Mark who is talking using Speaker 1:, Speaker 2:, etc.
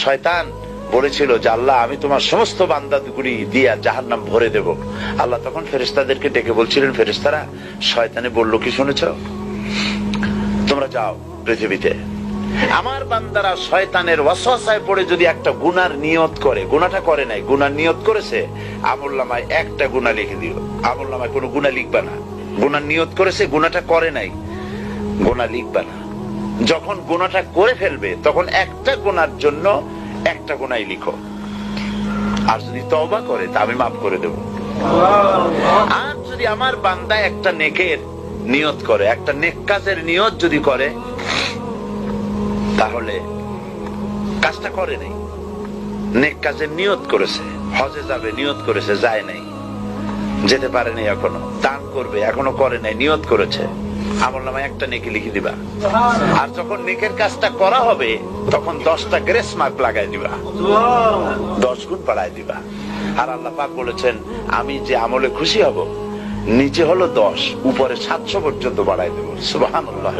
Speaker 1: শয়তান বলেছিল যে আল্লাহ আমি তোমার সমস্ত বান্দাগুলি দিয়া জাহান্নাম ভরে দেব। আল্লাহ তখন ফেরেশতাদেরকে ডেকে বলছিলেন, ফেরেশতারা শয়তানে বলল কি শুনেছ? তোমরা যাও পৃথিবীতে, আমার বান্দারা শয়তানের ওয়াসওয়াসায় পড়ে যদি একটা গুনার নিয়ত করে, গুনাহটা করে নাই, গুনার নিয়ত করেছে, আমলনামায় একটা গুনাহ লিখে দিও। আমলনামায় কোনো গুনাহ লিখবা না। গুনার নিয়ত করেছে, গুনাহটা করে নাই, গুনাহ লিখবা না। যখন গুনাহটা করে ফেলবে তখন একটা গুনার জন্য একটা গুনাহই লিখো, আর যদি তওবা করে তা আমি মাফ করে দেব। আর যদি আমার বান্দা একটা নেকের নিয়ত করে, একটা নেক কাজের নিয়ত যদি করে, তাহলে কাজটা করে নাই, নেক কাজের নিয়ত করেছে, হজে যাবে নিয়ত করেছে, যায় নাই, যেতে পারে নাই, এখনো দান করবে এখনো করে নাই, নিয়ত করেছে, আমলনামায় একটা নেকি লিখে দিবা। আর যখন নেকের কাজটা করা হবে তখন 10টা গ্রেস মার্ক লাগাই দিবা, 10 গুণ বাড়ায় দিবা। আর আল্লাহ পাক বলেছেন আমি যে আমলে খুশি হব, নিচে হলো 10, উপরে 700 পর্যন্ত বাড়াই দেব। সুবহানাল্লাহ।